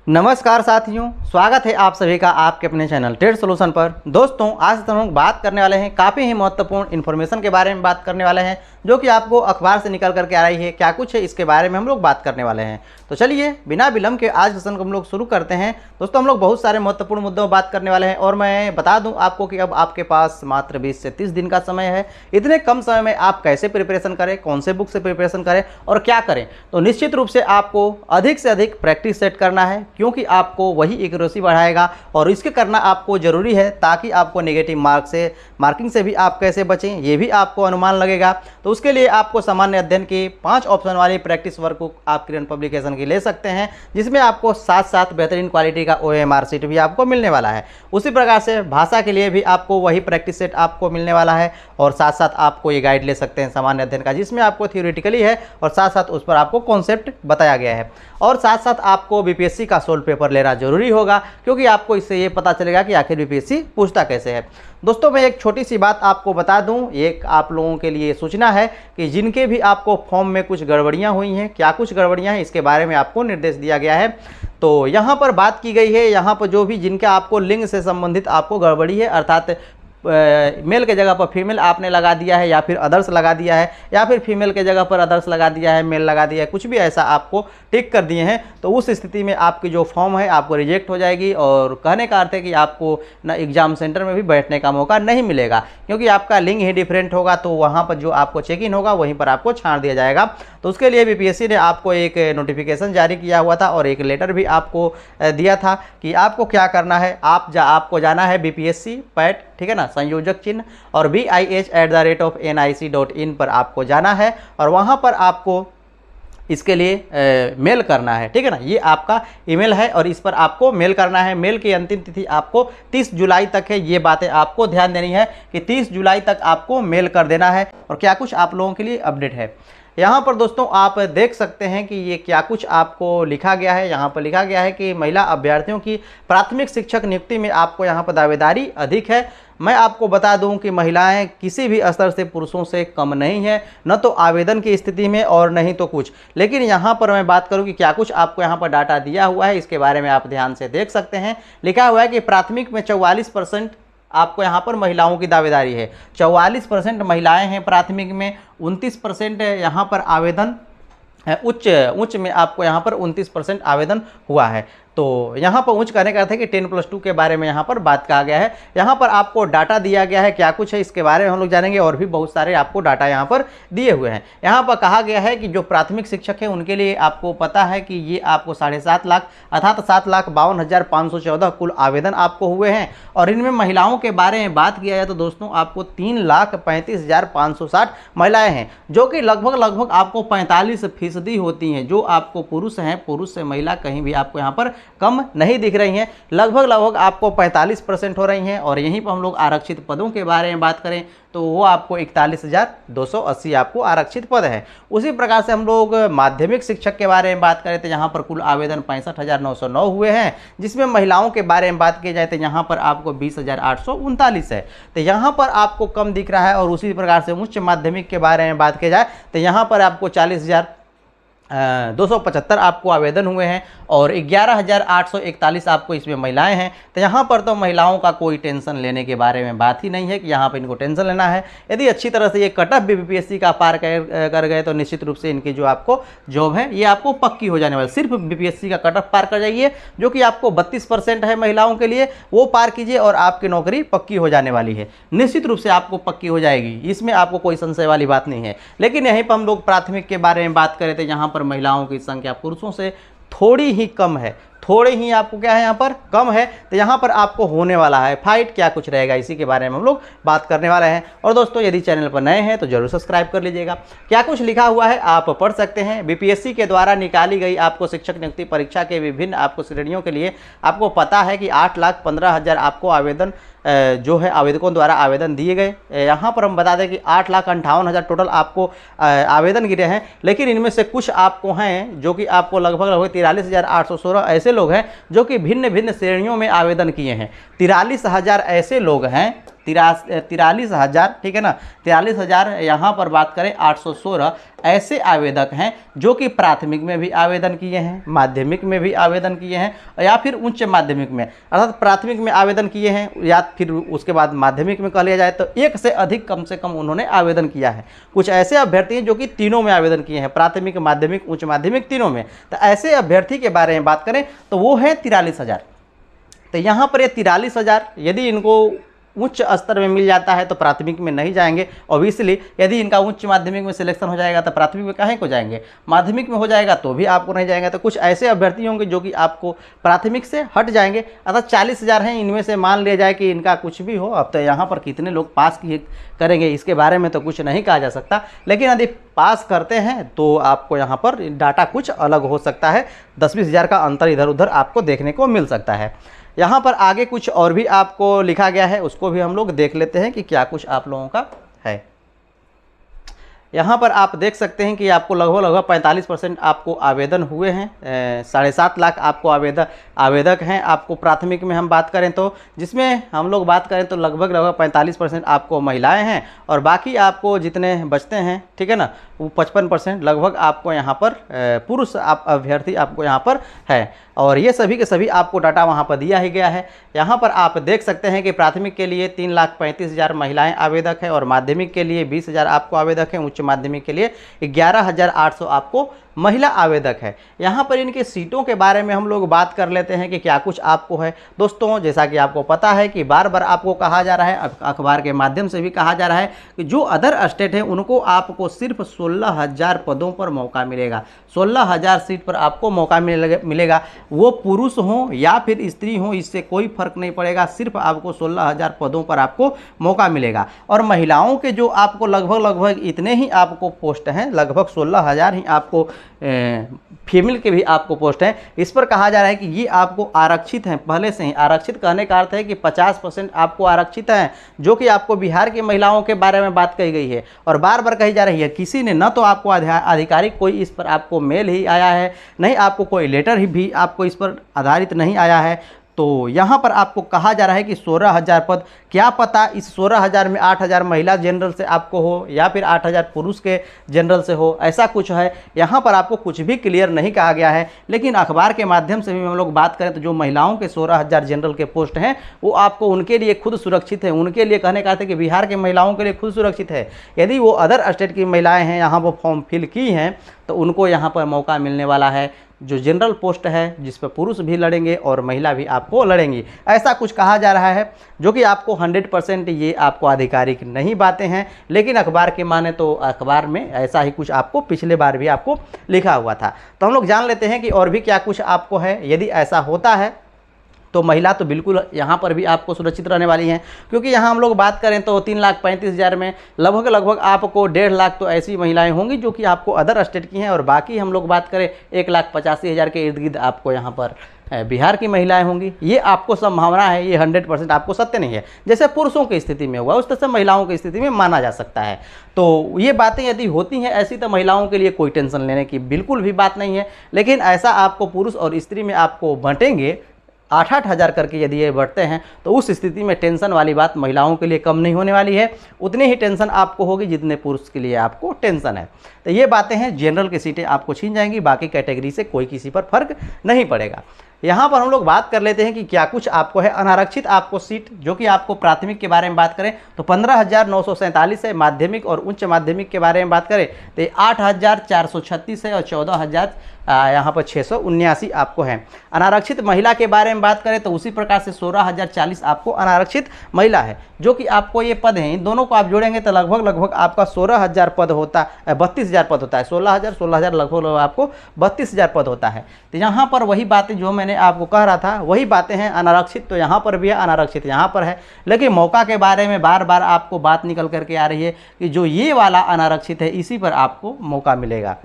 नमस्कार साथियों, स्वागत है आप सभी का आपके अपने चैनल ट्रेड सॉल्यूशन पर। दोस्तों, आज हम लोग बात करने वाले हैं काफ़ी ही महत्वपूर्ण इन्फॉर्मेशन के बारे में बात करने वाले हैं, जो कि आपको अखबार से निकल करके आ रही है। क्या कुछ है इसके बारे में हम लोग बात करने वाले हैं। तो चलिए बिना विलंब के आज सेशन को हम लोग शुरू करते हैं। दोस्तों, हम लोग बहुत सारे महत्वपूर्ण मुद्दों पर बात करने वाले हैं और मैं बता दूं आपको कि अब आपके पास मात्र 20 से 30 दिन का समय है। इतने कम समय में आप कैसे प्रिपरेशन करें, कौन से बुक से प्रिपरेशन करें और क्या करें, तो निश्चित रूप से आपको अधिक से अधिक प्रैक्टिस सेट करना है, क्योंकि आपको वही एक्यूरेसी बढ़ाएगा और इसके करना आपको ज़रूरी है, ताकि आपको नेगेटिव मार्किंग से भी आप कैसे बचें ये भी आपको अनुमान लगेगा। तो उसके लिए आपको सामान्य अध्ययन की 5 ऑप्शन वाली प्रैक्टिस वर्कबुक आप किरण पब्लिकेशन की ले सकते हैं, जिसमें आपको साथ साथ बेहतरीन क्वालिटी का OMR सीट भी आपको मिलने वाला है। उसी प्रकार से भाषा के लिए भी आपको वही प्रैक्टिस सेट आपको मिलने वाला है और साथ साथ आपको ये गाइड ले सकते हैं सामान्य अध्ययन का, जिसमें आपको थियोरेटिकली है और साथ साथ उस पर आपको कॉन्सेप्ट बताया गया है। और साथ साथ आपको BPSC का सोल्व पेपर लेना जरूरी होगा, क्योंकि आपको इससे ये पता चलेगा कि आखिर BPSC पूछता कैसे है। दोस्तों, मैं एक छोटी सी बात आपको बता दूं, एक आप लोगों के लिए सूचना है कि जिनके भी आपको फॉर्म में कुछ गड़बड़ियां हुई हैं, क्या कुछ गड़बड़ियां हैं इसके बारे में आपको निर्देश दिया गया है। तो यहाँ पर बात की गई है, यहाँ पर जो भी जिनका आपको लिंग से संबंधित आपको गड़बड़ी है, अर्थात मेल के जगह पर फीमेल आपने लगा दिया है या फिर अदर्स लगा दिया है, या फिर फीमेल के जगह पर अदर्स लगा दिया है, मेल लगा दिया है, कुछ भी ऐसा आपको टिक कर दिए हैं, तो उस स्थिति में आपकी जो फॉर्म है आपको रिजेक्ट हो जाएगी। और कहने का अर्थ है कि आपको ना एग्जाम सेंटर में भी बैठने का मौका नहीं मिलेगा, क्योंकि आपका लिंग ही डिफरेंट होगा। तो वहाँ पर जो आपको चेक इन होगा वहीं पर आपको छाड़ दिया जाएगा। तो उसके लिए BPSC ने आपको एक नोटिफिकेशन जारी किया हुआ था और एक लेटर भी आपको दिया था कि आपको क्या करना है। आपको जाना है BPSC पैट, ठीक है ना, संयोजक चिन्ह और BIH@NIC.in पर आपको जाना है और वहाँ पर आपको इसके लिए मेल करना है, ठीक है ना। ये आपका ईमेल है और इस पर आपको मेल करना है। मेल की अंतिम तिथि आपको 30 जुलाई तक है। ये बातें आपको ध्यान देनी है कि 30 जुलाई तक आपको मेल कर देना है। और क्या कुछ आप लोगों के लिए अपडेट है यहाँ पर दोस्तों, आप देख सकते हैं कि ये क्या कुछ आपको लिखा गया है। यहाँ पर लिखा गया है कि महिला अभ्यर्थियों की प्राथमिक शिक्षक नियुक्ति में आपको यहाँ पर दावेदारी अधिक है। मैं आपको बता दूं कि महिलाएं किसी भी स्तर से पुरुषों से कम नहीं है, न तो आवेदन की स्थिति में और नहीं तो कुछ। लेकिन यहाँ पर मैं बात करूं कि क्या कुछ आपको यहाँ पर डाटा दिया हुआ है, इसके बारे में आप ध्यान से देख सकते हैं। लिखा हुआ है कि प्राथमिक में 44% आपको यहाँ पर महिलाओं की दावेदारी है। 44% महिलाएं हैं प्राथमिक में, 29% यहाँ पर आवेदन, उच्च में आपको यहाँ पर 29% आवेदन हुआ है। तो यहाँ पर उच्च कहने का अर्थ है कि 10+2 के बारे में यहाँ पर बात कहा गया है। यहाँ पर आपको डाटा दिया गया है, क्या कुछ है इसके बारे में हम लोग जानेंगे। और भी बहुत सारे आपको डाटा यहाँ पर दिए हुए हैं। यहाँ पर कहा गया है कि जो प्राथमिक शिक्षक है उनके लिए आपको पता है कि ये आपको 7.5 लाख अर्थात 7,52,514 कुल आवेदन आपको हुए हैं। और इनमें महिलाओं के बारे में बात किया जाए तो दोस्तों आपको 3,35,560 महिलाएँ हैं, जो कि लगभग आपको 45% होती हैं। जो आपको पुरुष हैं, पुरुष से महिला कहीं भी आपको यहाँ पर कम नहीं दिख रही हैं, लगभग आपको 45% हो रही हैं। और यहीं पर हम लोग आरक्षित पदों के बारे में बात करें तो वो आपको 41,280 आपको आरक्षित पद है। उसी प्रकार से हम लोग माध्यमिक शिक्षक के बारे में बात करें तो यहाँ पर कुल आवेदन 65,909 हुए हैं, जिसमें महिलाओं के बारे में बात की जाए तो यहाँ पर आपको 20,839 है। तो यहाँ पर आपको कम दिख रहा है। और उसी प्रकार से उच्च माध्यमिक के बारे में बात की जाए तो यहाँ पर आपको 40,275 आपको आवेदन हुए हैं और 11,841 आपको इसमें महिलाएं हैं। तो यहाँ पर तो महिलाओं का कोई टेंशन लेने के बारे में बात ही नहीं है कि यहाँ पर इनको टेंशन लेना है। यदि अच्छी तरह से ये कटअप भी BPSC का पार कर गए तो निश्चित रूप से इनकी जो आपको जॉब है ये आपको पक्की हो जाने वाली। सिर्फ BPSC का कटअप पार कर जाइए, जो कि आपको 32% है महिलाओं के लिए, वो पार कीजिए और आपकी नौकरी पक्की हो जाने वाली है। निश्चित रूप से आपको पक्की हो जाएगी, इसमें आपको कोई संशय वाली बात नहीं है। लेकिन यहीं पर हम लोग प्राथमिक के बारे में बात करें तो यहाँ पर महिलाओं की संख्या पुरुषों से थोड़ी ही कम है, थोड़े ही आपको क्या है यहाँ पर कम है। तो यहाँ पर आपको होने वाला है फाइट, क्या कुछ रहेगा इसी के बारे में हम लोग बात करने वाले हैं। और दोस्तों, यदि चैनल पर नए हैं तो जरूर सब्सक्राइब कर लीजिएगा। क्या कुछ लिखा हुआ है आप पढ़ सकते हैं। BPSC के द्वारा निकाली गई आपको शिक्षक नियुक्ति परीक्षा के विभिन्न आपको श्रेणियों के लिए आपको पता है कि 8,15,000 आपको आवेदन जो है आवेदकों द्वारा आवेदन दिए गए। यहाँ पर हम बता दें कि 8,58,000 टोटल आपको आवेदन गिरे हैं। लेकिन इनमें से कुछ आपको हैं जो कि आपको लगभग 43,816 ऐसे लोग हैं जो कि भिन्न भिन्न श्रेणियों में आवेदन किए हैं। 43,000 ऐसे लोग हैं 43,000, ठीक है ना, 43,000 यहाँ पर बात करें 816 ऐसे आवेदक हैं जो कि प्राथमिक में भी आवेदन किए हैं, माध्यमिक में भी आवेदन किए हैं या फिर उच्च माध्यमिक में, अर्थात प्राथमिक में आवेदन किए हैं या फिर उसके बाद माध्यमिक में कह लिया जाए तो एक से अधिक कम से कम उन्होंने आवेदन किया है। कुछ ऐसे अभ्यर्थी हैं जो कि तीनों में आवेदन किए हैं, प्राथमिक, माध्यमिक, उच्च माध्यमिक तीनों में। तो ऐसे अभ्यर्थी के बारे में बात करें तो वो है 43,000। तो यहाँ पर ये 43,000 यदि इनको उच्च स्तर में मिल जाता है तो प्राथमिक में नहीं जाएंगे, ऑब्वियसली यदि इनका उच्च माध्यमिक में सिलेक्शन हो जाएगा तो प्राथमिक में काहे को जाएंगे, माध्यमिक में हो जाएगा तो भी आपको नहीं जाएंगे। तो कुछ ऐसे अभ्यर्थी होंगे जो कि आपको प्राथमिक से हट जाएंगे, अर्थात 40,000 हैं, इनमें से मान लिया जाए कि इनका कुछ भी हो। अब तो यहाँ पर कितने लोग पास करेंगे इसके बारे में तो कुछ नहीं कहा जा सकता, लेकिन यदि पास करते हैं तो आपको यहाँ पर डाटा कुछ अलग हो सकता है, 10-20 हज़ार का अंतर इधर उधर आपको देखने को मिल सकता है। यहाँ पर आगे कुछ और भी आपको लिखा गया है, उसको भी हम लोग देख लेते हैं कि क्या कुछ आप लोगों का है। यहाँ पर आप देख सकते हैं कि आपको लगभग 45% आपको आवेदन हुए हैं, 7.5 लाख आपको आवेदक हैं आपको प्राथमिक में हम बात करें तो, जिसमें हम लोग बात करें तो लगभग 45% आपको महिलाएं हैं और बाकी आपको जितने बचते हैं, ठीक है ना, वो 55% लगभग आपको यहाँ पर पुरुष अभ्यर्थी आपको यहाँ पर है। और ये सभी के सभी आपको डाटा वहाँ पर दिया ही गया है। यहाँ पर आप देख सकते हैं कि प्राथमिक के लिए 3,35,000 महिलाएं आवेदक हैं और माध्यमिक के लिए 20,000 आपको आवेदक हैं, उच्च माध्यमिक के लिए 11,800 आपको महिला आवेदक है। यहाँ पर इनके सीटों के बारे में हम लोग बात कर लेते हैं कि क्या कुछ आपको है। दोस्तों, जैसा कि आपको पता है कि बार बार आपको कहा जा रहा है, अखबार के माध्यम से भी कहा जा रहा है कि जो अदर स्टेट है उनको आपको सिर्फ 16,000 पदों पर मौका मिलेगा, 16,000 सीट पर आपको मौका मिलेगा। वो पुरुष हों या फिर स्त्री हों, इससे कोई फर्क नहीं पड़ेगा, सिर्फ आपको 16,000 पदों पर आपको मौका मिलेगा। और महिलाओं के जो आपको लगभग इतने ही आपको पोस्ट हैं, लगभग 16,000 ही आपको फीमेल के भी आपको पोस्ट हैं। इस पर कहा जा रहा है कि ये आपको आरक्षित हैं, पहले से ही आरक्षित कहने का अर्थ है कि 50% आपको आरक्षित हैं, जो कि आपको बिहार की महिलाओं के बारे में बात कही गई है और बार बार कही जा रही है। किसी ने न तो आपको आधिकारिक कोई इस पर आपको मेल ही आया है, नहीं आपको कोई लेटर ही भी आपको इस पर आधारित नहीं आया है। तो यहाँ पर आपको कहा जा रहा है कि 16,000 पद, क्या पता इस 16,000 में 8,000 महिला जनरल से आपको हो या फिर 8,000 पुरुष के जनरल से हो, ऐसा कुछ है। यहाँ पर आपको कुछ भी क्लियर नहीं कहा गया है, लेकिन अखबार के माध्यम से भी हम लोग बात करें तो जो महिलाओं के 16,000 जनरल के पोस्ट हैं वो आपको उनके लिए खुद सुरक्षित है। उनके लिए कहने का था कि बिहार के महिलाओं के लिए खुद सुरक्षित है। यदि वो अदर स्टेट की महिलाएँ हैं, यहाँ वो फॉर्म फिल की हैं, तो उनको यहाँ पर मौका मिलने वाला है। जो जनरल पोस्ट है जिस पर पुरुष भी लड़ेंगे और महिला भी आपको लड़ेंगी, ऐसा कुछ कहा जा रहा है, जो कि आपको 100% ये आपको आधिकारिक नहीं बातें हैं, लेकिन अखबार के माने तो अखबार में ऐसा ही कुछ आपको पिछले बार भी आपको लिखा हुआ था। तो हम लोग जान लेते हैं कि और भी क्या कुछ आपको है। यदि ऐसा होता है तो महिला तो बिल्कुल यहाँ पर भी आपको सुरक्षित रहने वाली हैं, क्योंकि यहाँ हम लोग बात करें तो 3,35,000 में लगभग आपको 1.5 लाख तो ऐसी महिलाएं होंगी जो कि आपको अदर स्टेट की हैं, और बाकी हम लोग बात करें 1,85,000 के इर्द गिर्द आपको यहाँ पर बिहार की महिलाएं होंगी। ये आपको संभावना है, ये 100% आपको सत्य नहीं है। जैसे पुरुषों की स्थिति में हुआ उस तरह से महिलाओं की स्थिति में माना जा सकता है। तो ये बातें यदि होती हैं ऐसी, तो महिलाओं के लिए कोई टेंशन लेने की बिल्कुल भी बात नहीं है। लेकिन ऐसा आपको पुरुष और स्त्री में आपको बांटेंगे 8-8 हज़ार करके, यदि ये बढ़ते हैं तो उस स्थिति में टेंशन वाली बात महिलाओं के लिए कम नहीं होने वाली है, उतनी ही टेंशन आपको होगी जितने पुरुष के लिए आपको टेंशन है। तो ये बातें हैं, जनरल की सीटें आपको छीन जाएंगी, बाकी कैटेगरी से कोई किसी पर फर्क नहीं पड़ेगा। यहाँ पर हम लोग बात कर लेते हैं कि क्या कुछ आपको है। अनारक्षित आपको सीट, जो कि आपको प्राथमिक के बारे में बात करें तो 15,947 है, माध्यमिक और उच्च माध्यमिक के बारे में बात करें तो 8,436 है और 14,000 यहाँ पर 679 आपको है। अनारक्षित महिला के बारे में बात करें तो उसी प्रकार से 16,040 आपको अनारक्षित महिला है, जो कि आपको ये पद हैं, इन दोनों को आप जोड़ेंगे तो लगभग आपका 16,000 पद होता है, 32,000 पद होता है। 16,000 लगभग आपको 32,000 पद होता है। तो यहाँ पर वही बातें जो मैंने आपको कह रहा था वही बातें हैं। अनारक्षित तो यहाँ पर भी है, अनारक्षित यहाँ पर है, लेकिन मौका के बारे में बार बार आपको बात निकल करके आ रही है कि जो ये वाला अनारक्षित है इसी पर आपको मौका मिलेगा।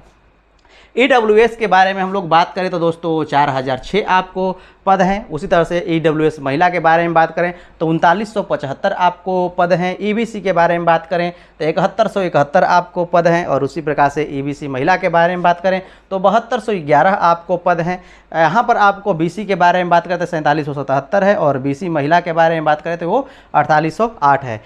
EWS के बारे में हम लोग बात करें तो दोस्तों 4006 आपको पद हैं। उसी तरह से EWS महिला के बारे में बात करें तो 3975 आपको पद हैं। EBC के बारे में बात करें तो 7171 आपको पद हैं। और उसी प्रकार से EBC महिला के बारे में बात करें तो 7211 आपको पद हैं। यहाँ पर आपको BC के बारे में बात करें तो 4777 है और BC महिला के बारे में बात करें तो वो 4808 है।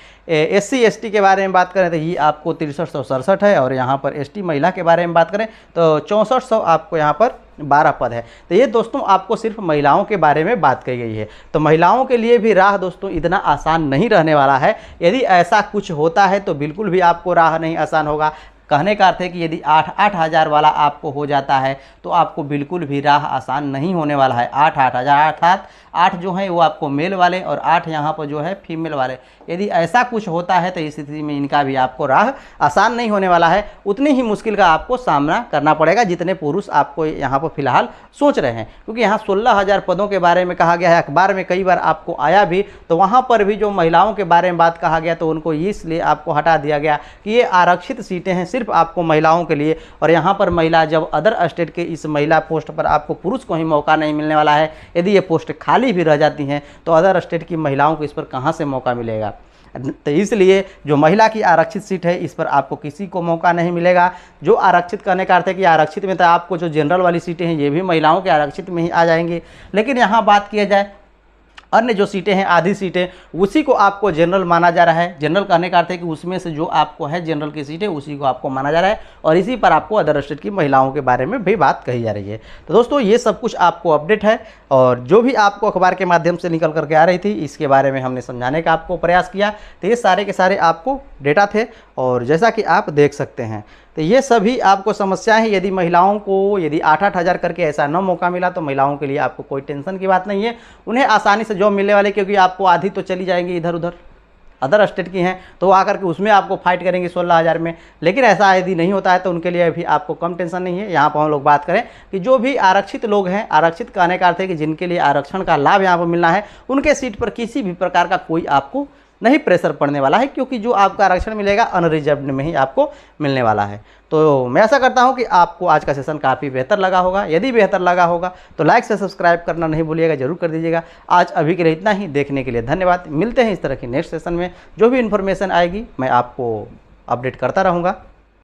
SC ST के बारे में बात करें तो ये आपको 6367 है और यहाँ पर ST महिला के बारे में बात करें तो 6400 आपको यहाँ पर 12 पद है। तो ये दोस्तों आपको सिर्फ महिलाओं के बारे में बात कही गई है। तो महिलाओं के लिए भी राह दोस्तों इतना आसान नहीं रहने वाला है। यदि ऐसा कुछ होता है तो बिल्कुल भी आपको राह नहीं आसान होगा। कहने का अर्थ है कि यदि 8,000 वाला आपको हो जाता है तो आपको बिल्कुल भी राह आसान नहीं होने वाला है। 8,000 अर्थात 8 जो है वो आपको मेल वाले और 8 यहाँ पर जो है फीमेल वाले। यदि ऐसा कुछ होता है तो इस स्थिति में इनका भी आपको राह आसान नहीं होने वाला है। उतनी ही मुश्किल का आपको सामना करना पड़ेगा जितने पुरुष आपको यहाँ पर फिलहाल सोच रहे हैं, क्योंकि यहाँ 16,000 पदों के बारे में कहा गया है। अखबार में कई बार आपको आया भी तो वहाँ पर भी जो महिलाओं के बारे में बात कहा गया तो उनको इसलिए आपको हटा दिया गया कि ये आरक्षित सीटें हैं सिर्फ आपको महिलाओं के लिए। और यहाँ पर महिला जब अदर स्टेट के इस महिला पोस्ट पर आपको पुरुष को ही मौका नहीं मिलने वाला है, यदि ये पोस्ट खाली भी रह जाती हैं तो अदर स्टेट की महिलाओं को इस पर कहाँ से मौका मिलेगा। तो इसलिए जो महिला की आरक्षित सीट है इस पर आपको किसी को मौका नहीं मिलेगा। जो आरक्षित करने का अर्थ है कि आरक्षित में तो आपको जो जनरल वाली सीटें हैं ये भी महिलाओं के आरक्षित में ही आ जाएंगी। लेकिन यहाँ बात किया जाए अन्य जो सीटें हैं आधी सीटें उसी को आपको जनरल माना जा रहा है। जनरल कहने का अर्थ है कि उसमें से जो आपको है जनरल की सीटें उसी को आपको माना जा रहा है और इसी पर आपको अदर स्टेट की महिलाओं के बारे में भी बात कही जा रही है। तो दोस्तों ये सब कुछ आपको अपडेट है और जो भी आपको अखबार के माध्यम से निकल करके आ रही थी इसके बारे में हमने समझाने का आपको प्रयास किया। तो ये सारे के सारे आपको डेटा थे और जैसा कि आप देख सकते हैं तो ये सभी आपको समस्याएं। यदि महिलाओं को यदि 8,000 करके ऐसा न मौका मिला तो महिलाओं के लिए आपको कोई टेंशन की बात नहीं है, उन्हें आसानी से जॉब मिलने वाले, क्योंकि आपको आधी तो चली जाएंगी इधर उधर अदर स्टेट की हैं तो आकर के उसमें आपको फाइट करेंगे 16,000 में। लेकिन ऐसा यदि नहीं होता है तो उनके लिए भी आपको कम टेंशन नहीं है। यहाँ पर हम लोग बात करें कि जो भी आरक्षित लोग हैं, आरक्षित कहने का अर्थ है कि जिनके लिए आरक्षण का लाभ यहाँ पर मिलना है, उनके सीट पर किसी भी प्रकार का कोई आपको नहीं प्रेशर पड़ने वाला है, क्योंकि जो आपका आरक्षण मिलेगा अनरिजर्व्ड में ही आपको मिलने वाला है। तो मैं ऐसा करता हूं कि आपको आज का सेशन काफ़ी बेहतर लगा होगा। यदि बेहतर लगा होगा तो लाइक से सब्सक्राइब करना नहीं भूलिएगा, जरूर कर दीजिएगा। आज अभी के लिए इतना ही। देखने के लिए धन्यवाद। मिलते हैं इस तरह की नेक्स्ट सेशन में। जो भी इन्फॉर्मेशन आएगी मैं आपको अपडेट करता रहूँगा।